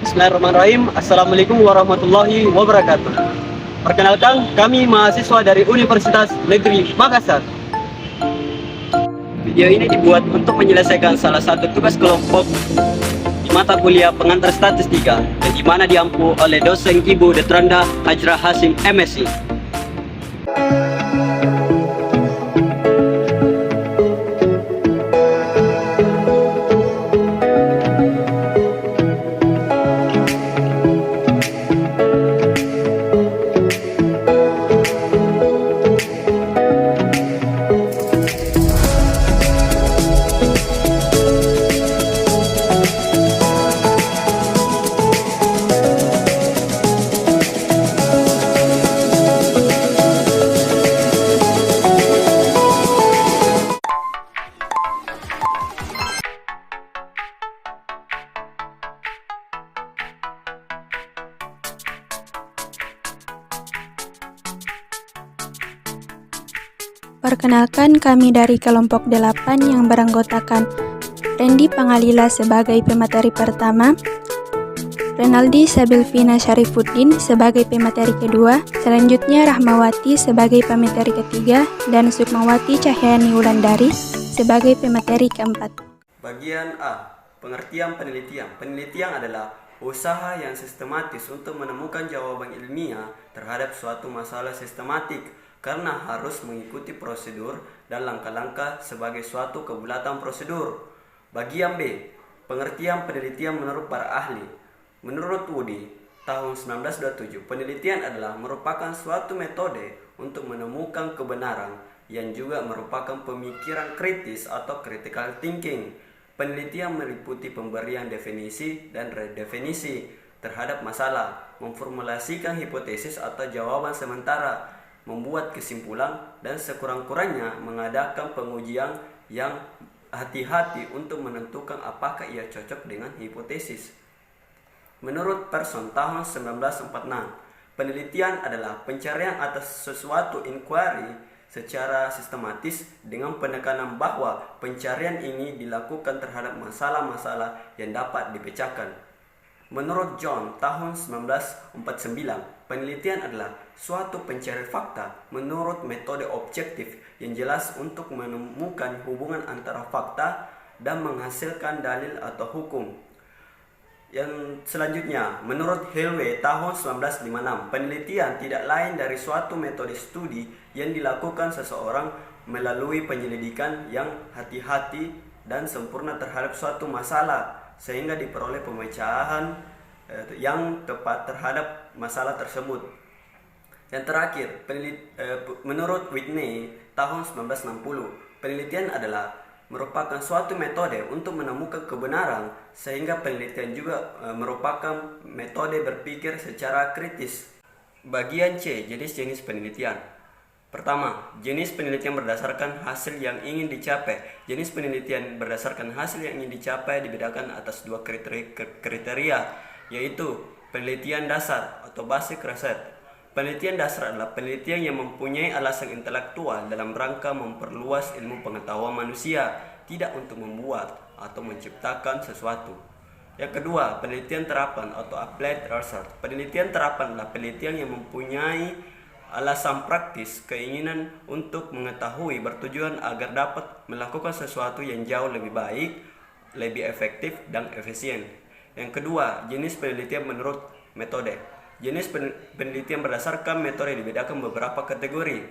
Bismillahirrahmanirrahim. Assalamualaikum warahmatullahi wabarakatuh. Perkenalkan, kami mahasiswa dari Universitas Negeri Makassar. Video ini dibuat untuk menyelesaikan salah satu tugas kelompok di mata kuliah pengantar statistika yang dimana diampu oleh dosen Ibu Detranda Hajrah Hasim MSI. Perkenalkan, kami dari kelompok 8 yang beranggotakan Randy Pangalila sebagai pemateri pertama, Renaldi Sabilvina Syarifuddin sebagai pemateri kedua, selanjutnya Rahmawati sebagai pemateri ketiga, dan Sukmawati Cahyani Wulandari sebagai pemateri keempat. Bagian A. Pengertian penelitian. Penelitian adalah usaha yang sistematis untuk menemukan jawaban ilmiah terhadap suatu masalah sistematik, karena harus mengikuti prosedur dan langkah-langkah sebagai suatu kebulatan prosedur. Bagian B. Pengertian penelitian menurut para ahli. Menurut Woody, tahun 1927, penelitian adalah merupakan suatu metode untuk menemukan kebenaran yang juga merupakan pemikiran kritis atau critical thinking. Penelitian meliputi pemberian definisi dan redefinisi terhadap masalah, memformulasikan hipotesis atau jawaban sementara, membuat kesimpulan, dan sekurang-kurangnya mengadakan pengujian yang hati-hati untuk menentukan apakah ia cocok dengan hipotesis. Menurut Person tahun 1946, penelitian adalah pencarian atas sesuatu inquiry secara sistematis dengan penekanan bahwa pencarian ini dilakukan terhadap masalah-masalah yang dapat dipecahkan. Menurut John tahun 1949, penelitian adalah suatu pencarian fakta menurut metode objektif yang jelas untuk menemukan hubungan antara fakta dan menghasilkan dalil atau hukum. Yang selanjutnya, menurut Helwe tahun 1956, penelitian tidak lain dari suatu metode studi yang dilakukan seseorang melalui penyelidikan yang hati-hati dan sempurna terhadap suatu masalah sehingga diperoleh pemecahan yang tepat terhadap masalah tersebut. Yang terakhir, menurut Whitney tahun 1960, penelitian adalah merupakan suatu metode untuk menemukan kebenaran, sehingga penelitian juga merupakan metode berpikir secara kritis. Bagian C, jenis-jenis penelitian. Pertama, jenis penelitian berdasarkan hasil yang ingin dicapai. Jenis penelitian berdasarkan hasil yang ingin dicapai dibedakan atas dua kriteria, yaitu penelitian dasar atau basic research. Penelitian dasar adalah penelitian yang mempunyai alasan intelektual dalam rangka memperluas ilmu pengetahuan manusia, tidak untuk membuat atau menciptakan sesuatu. Yang kedua, penelitian terapan atau applied research. Penelitian terapan adalah penelitian yang mempunyai alasan praktis, keinginan untuk mengetahui, bertujuan agar dapat melakukan sesuatu yang jauh lebih baik, lebih efektif, dan efisien. Yang kedua, jenis penelitian menurut metode. Jenis penelitian berdasarkan metode dibedakan beberapa kategori.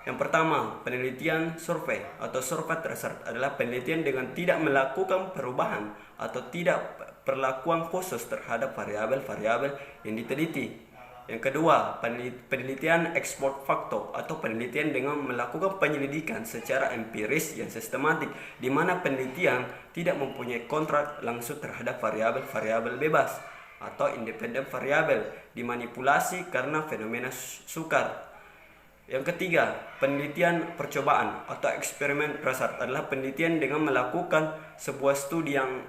Yang pertama, penelitian survei atau survey research adalah penelitian dengan tidak melakukan perubahan atau tidak perlakuan khusus terhadap variabel-variabel yang diteliti. Yang kedua, penelitian ex post facto atau penelitian dengan melakukan penyelidikan secara empiris yang sistematik, di mana penelitian tidak mempunyai kontrak langsung terhadap variabel-variabel bebas atau independen variabel dimanipulasi karena fenomena sukar. Yang ketiga, penelitian percobaan atau eksperimen research adalah penelitian dengan melakukan sebuah studi yang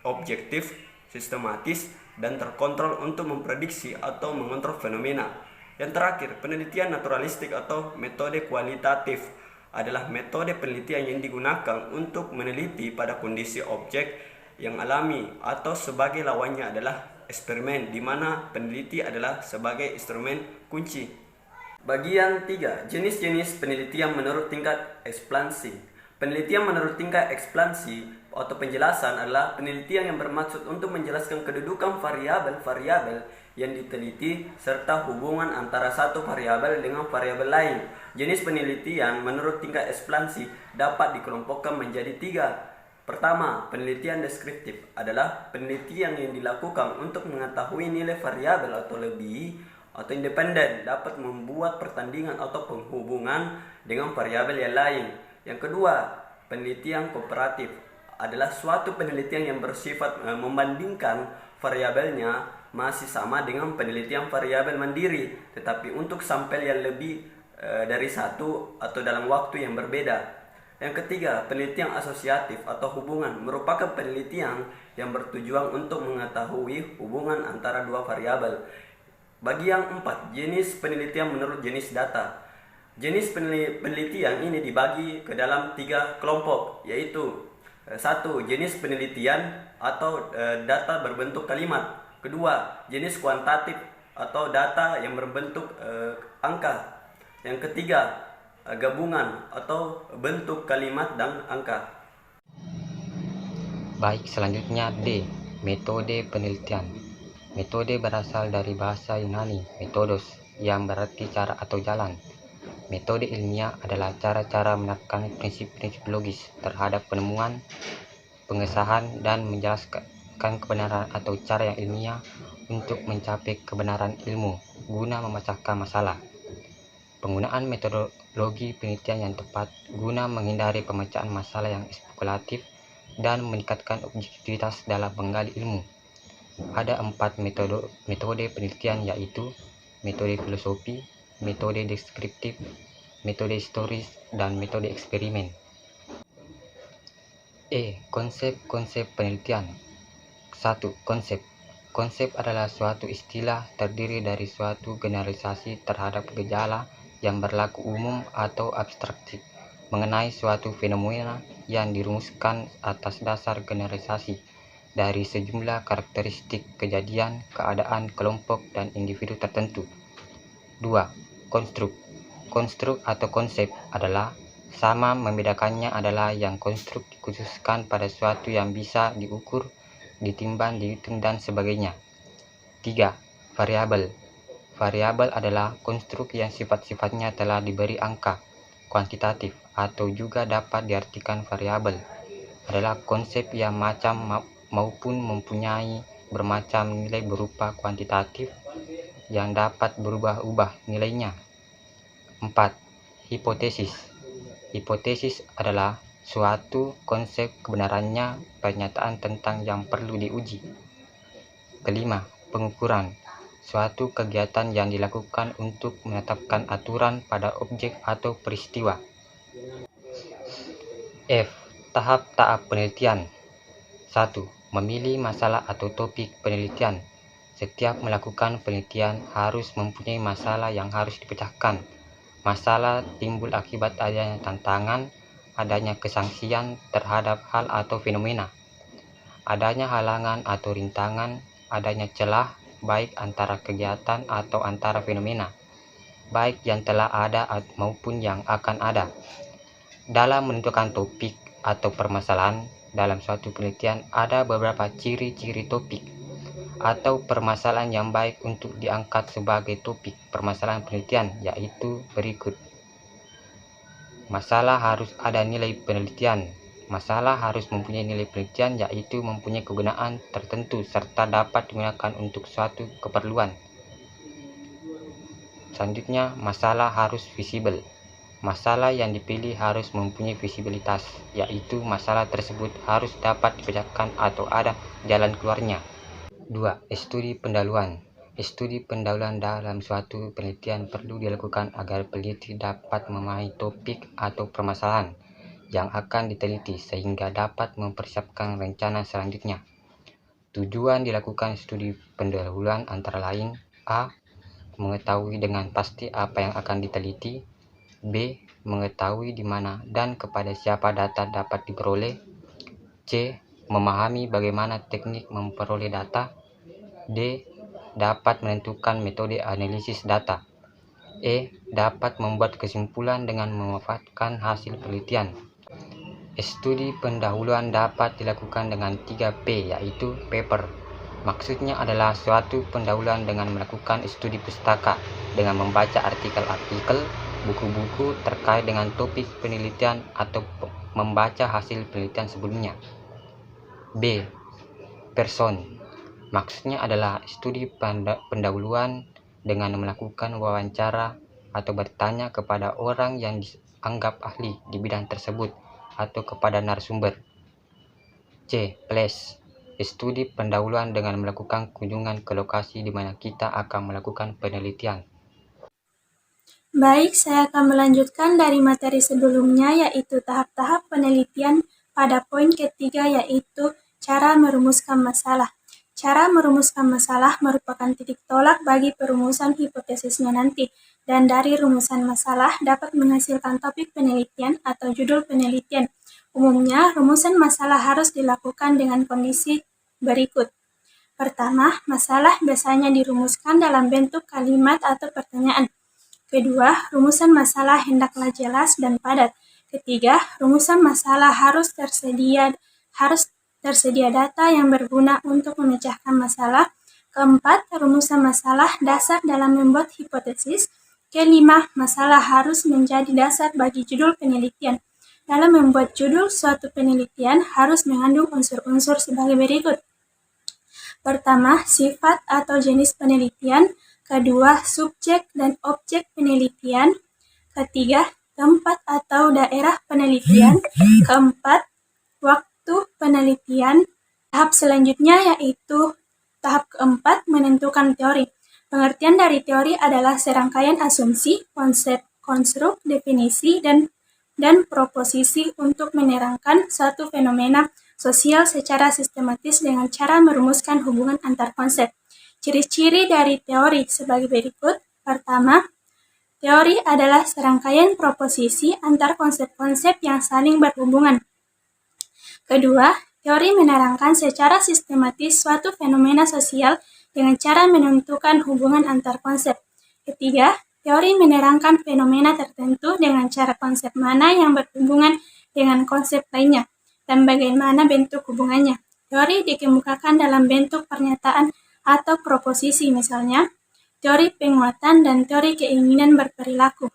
objektif, sistematis, dan terkontrol untuk memprediksi atau mengontrol fenomena. Yang terakhir, penelitian naturalistik atau metode kualitatif adalah metode penelitian yang digunakan untuk meneliti pada kondisi objek yang alami, atau sebagai lawannya adalah eksperimen, di mana peneliti adalah sebagai instrumen kunci. Bagian 3. Jenis-jenis penelitian menurut tingkat ekspansi. Penelitian menurut tingkat ekspansi atau penjelasan adalah penelitian yang bermaksud untuk menjelaskan kedudukan variabel-variabel yang diteliti serta hubungan antara satu variabel dengan variabel lain. Jenis penelitian menurut tingkat ekspansi dapat dikelompokkan menjadi 3. Pertama, penelitian deskriptif adalah penelitian yang dilakukan untuk mengetahui nilai variabel atau lebih atau independen dapat membuat pertandingan atau penghubungan dengan variabel yang lain. Yang kedua, penelitian komparatif adalah suatu penelitian yang bersifat membandingkan variabelnya masih sama dengan penelitian variabel mandiri, tetapi untuk sampel yang lebih dari satu atau dalam waktu yang berbeda. Yang ketiga, penelitian asosiatif atau hubungan merupakan penelitian yang bertujuan untuk mengetahui hubungan antara dua variabel. Bagian 4, jenis penelitian menurut jenis data. Jenis penelitian ini dibagi ke dalam 3 kelompok, yaitu 1. Jenis penelitian atau data berbentuk kalimat. Kedua, jenis kuantitatif atau data yang berbentuk angka. Yang ketiga, gabungan atau bentuk kalimat dan angka. Baik, selanjutnya D. Metode penelitian. Metode berasal dari bahasa Yunani, metodos, yang berarti cara atau jalan. Metode ilmiah adalah cara-cara menerapkan prinsip-prinsip logis terhadap penemuan, pengesahan, dan menjelaskan kebenaran atau cara yang ilmiah untuk mencapai kebenaran ilmu guna memecahkan masalah. Penggunaan metodologi penelitian yang tepat guna menghindari pemecahan masalah yang spekulatif dan meningkatkan objektivitas dalam menggali ilmu. Ada 4 metode penelitian, yaitu metode filosofi, metode deskriptif, metode historis, dan metode eksperimen. Konsep-konsep penelitian. 1. Konsep adalah suatu istilah terdiri dari suatu generalisasi terhadap gejala yang berlaku umum atau abstraktif mengenai suatu fenomena yang dirumuskan atas dasar generalisasi dari sejumlah karakteristik kejadian, keadaan, kelompok, dan individu tertentu. 2. Konstruk atau konsep adalah sama, membedakannya adalah yang konstruk dikhususkan pada suatu yang bisa diukur, ditimbang, dihitung, dan sebagainya. 3. Variabel adalah konstruk yang sifat-sifatnya telah diberi angka, kuantitatif, atau juga dapat diartikan variabel adalah konsep yang macam maupun mempunyai bermacam nilai berupa kuantitatif yang dapat berubah-ubah nilainya. 4. Hipotesis adalah suatu konsep kebenarannya pernyataan tentang yang perlu diuji. Kelima, pengukuran. Suatu kegiatan yang dilakukan untuk menetapkan aturan pada objek atau peristiwa. Tahap penelitian. 1. Memilih masalah atau topik penelitian. Setiap melakukan penelitian harus mempunyai masalah yang harus dipecahkan. Masalah timbul akibat adanya tantangan, adanya kesangsian terhadap hal atau fenomena, adanya halangan atau rintangan, adanya celah baik antara kegiatan atau antara fenomena, baik yang telah ada maupun yang akan ada. Dalam menentukan topik atau permasalahan dalam suatu penelitian, ada beberapa ciri-ciri topik atau permasalahan yang baik untuk diangkat sebagai topik permasalahan penelitian, yaitu berikut. Masalah harus ada nilai penelitian. Masalah harus mempunyai nilai penelitian, yaitu mempunyai kegunaan tertentu serta dapat digunakan untuk suatu keperluan. Selanjutnya, masalah harus visible. Masalah yang dipilih harus mempunyai visibilitas, yaitu masalah tersebut harus dapat dipecahkan atau ada jalan keluarnya. 2. Studi pendahuluan. Studi pendahuluan dalam suatu penelitian perlu dilakukan agar peneliti dapat memahami topik atau permasalahan yang akan diteliti sehingga dapat mempersiapkan rencana selanjutnya. Tujuan dilakukan studi pendahuluan antara lain: A. Mengetahui dengan pasti apa yang akan diteliti. B. Mengetahui di mana dan kepada siapa data dapat diperoleh. C. memahami bagaimana teknik memperoleh data. D. Dapat menentukan metode analisis data. E. Dapat membuat kesimpulan dengan memanfaatkan hasil penelitian. Studi pendahuluan dapat dilakukan dengan 3P, yaitu paper. Maksudnya adalah suatu pendahuluan dengan melakukan studi pustaka, dengan membaca artikel-artikel, buku-buku terkait dengan topik penelitian atau membaca hasil penelitian sebelumnya. B. Person. Maksudnya adalah studi pendahuluan dengan melakukan wawancara atau bertanya kepada orang yang dianggap ahli di bidang tersebut atau kepada narasumber. C. Place. Studi pendahuluan dengan melakukan kunjungan ke lokasi di mana kita akan melakukan penelitian. Baik, saya akan melanjutkan dari materi sebelumnya, yaitu tahap-tahap penelitian pada poin ketiga, yaitu cara merumuskan masalah. Cara merumuskan masalah merupakan titik tolak bagi perumusan hipotesisnya nanti, dan dari rumusan masalah dapat menghasilkan topik penelitian atau judul penelitian. Umumnya, rumusan masalah harus dilakukan dengan kondisi berikut. Pertama, masalah biasanya dirumuskan dalam bentuk kalimat atau pertanyaan. Kedua, rumusan masalah hendaklah jelas dan padat. Ketiga, rumusan masalah harus tersedia data yang berguna untuk memecahkan masalah. Keempat, rumusan masalah dasar dalam membuat hipotesis. Kelima, masalah harus menjadi dasar bagi judul penelitian. Dalam membuat judul suatu penelitian harus mengandung unsur-unsur sebagai berikut. Pertama, sifat atau jenis penelitian. Kedua, subjek dan objek penelitian. Ketiga, tempat atau daerah penelitian. Keempat, waktu penelitian. Tahap selanjutnya yaitu tahap keempat, menentukan teori. Pengertian dari teori adalah serangkaian asumsi, konsep, konstruk, definisi, dan proposisi untuk menerangkan suatu fenomena sosial secara sistematis dengan cara merumuskan hubungan antar konsep. Ciri-ciri dari teori sebagai berikut. Pertama, teori adalah serangkaian proposisi antar konsep-konsep yang saling berhubungan. Kedua, teori menerangkan secara sistematis suatu fenomena sosial dengan cara menentukan hubungan antar konsep. Ketiga, teori menerangkan fenomena tertentu dengan cara konsep mana yang berhubungan dengan konsep lainnya dan bagaimana bentuk hubungannya. Teori dikemukakan dalam bentuk pernyataan atau proposisi, misalnya teori penguatan dan teori keinginan berperilaku.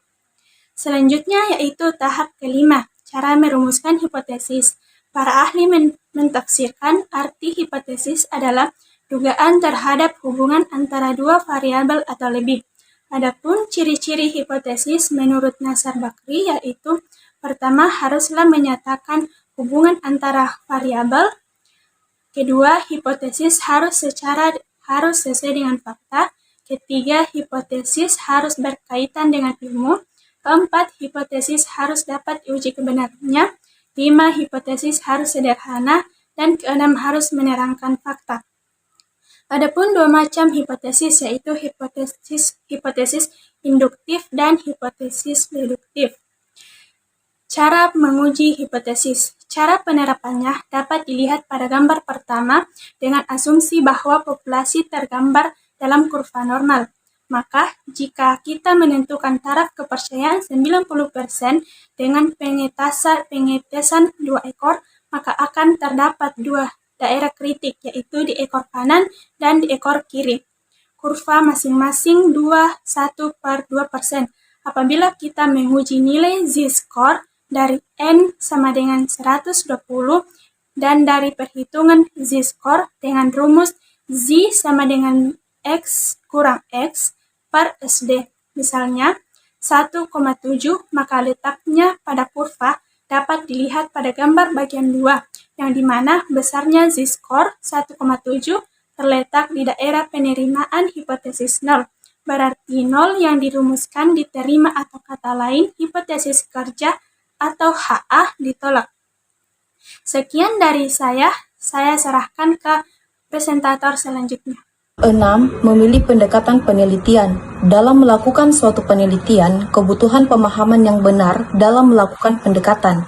Selanjutnya yaitu tahap kelima, cara merumuskan hipotesis. Para ahli mentafsirkan arti hipotesis adalah dugaan terhadap hubungan antara dua variabel atau lebih. Adapun ciri-ciri hipotesis menurut Nasar Bakri yaitu pertama, haruslah menyatakan hubungan antara variabel. Kedua, hipotesis harus sesuai dengan fakta. Ketiga, hipotesis harus berkaitan dengan ilmu. Keempat, hipotesis harus dapat diuji kebenarannya. 5, hipotesis harus sederhana. Dan keenam, harus menerangkan fakta. Adapun dua macam hipotesis yaitu hipotesis induktif dan hipotesis deduktif. Cara menguji hipotesis. Cara penerapannya dapat dilihat pada gambar pertama dengan asumsi bahwa populasi tergambar dalam kurva normal. Maka, jika kita menentukan taraf kepercayaan 90% dengan pengetesan 2 ekor, maka akan terdapat 2 daerah kritik, yaitu di ekor kanan dan di ekor kiri. Kurva masing-masing 1/2%. Apabila kita menguji nilai z-score dari n sama dengan 120 dan dari perhitungan z-score dengan rumus z sama dengan x kurang x per SD, misalnya 1,7, maka letaknya pada kurva dapat dilihat pada gambar bagian 2, yang dimana besarnya z-score 1,7 terletak di daerah penerimaan hipotesis 0. Berarti 0 yang dirumuskan diterima atau kata lain hipotesis kerja atau HA ditolak. Sekian dari saya serahkan ke presentator selanjutnya. 6. Memilih pendekatan penelitian. Dalam melakukan suatu penelitian, kebutuhan pemahaman yang benar dalam melakukan pendekatan.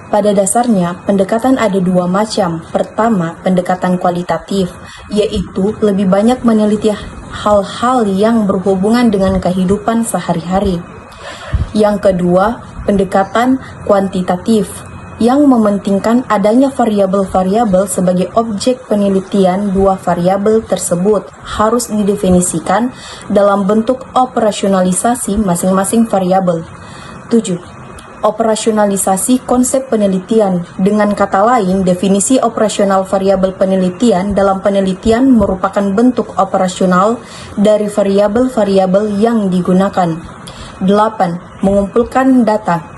Pada dasarnya, pendekatan ada dua macam. Pertama, pendekatan kualitatif, yaitu lebih banyak meneliti hal-hal yang berhubungan dengan kehidupan sehari-hari. Yang kedua, pendekatan kuantitatif, yang mementingkan adanya variabel-variabel sebagai objek penelitian. Dua variabel tersebut harus didefinisikan dalam bentuk operasionalisasi masing-masing variabel. 7. Operasionalisasi konsep penelitian. Dengan kata lain, definisi operasional variabel penelitian dalam penelitian merupakan bentuk operasional dari variabel-variabel yang digunakan. 8. Mengumpulkan data.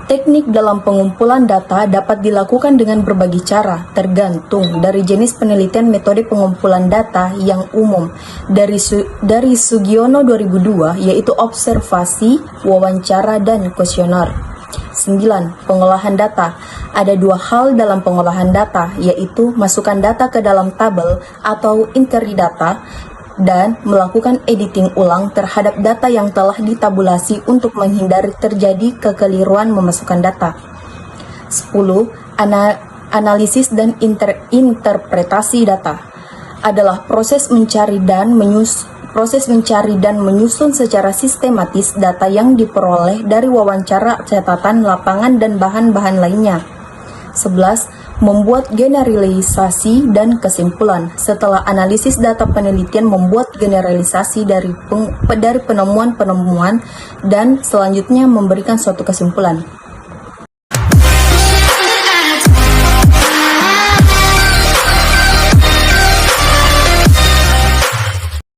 Teknik dalam pengumpulan data dapat dilakukan dengan berbagai cara, tergantung dari jenis penelitian metode pengumpulan data yang umum. Dari Sugiono 2002, yaitu observasi, wawancara, dan kuesioner. 9. Pengolahan data. Ada dua hal dalam pengolahan data, yaitu masukkan data ke dalam tabel atau inquiry data, dan melakukan editing ulang terhadap data yang telah ditabulasi untuk menghindari terjadi kekeliruan memasukkan data. 10. Analisis dan interpretasi data adalah proses mencari dan menyusun secara sistematis data yang diperoleh dari wawancara, catatan, lapangan, dan bahan-bahan lainnya. 11. Membuat generalisasi dan kesimpulan. Setelah analisis data penelitian, membuat generalisasi dari penemuan-penemuan dan selanjutnya memberikan suatu kesimpulan.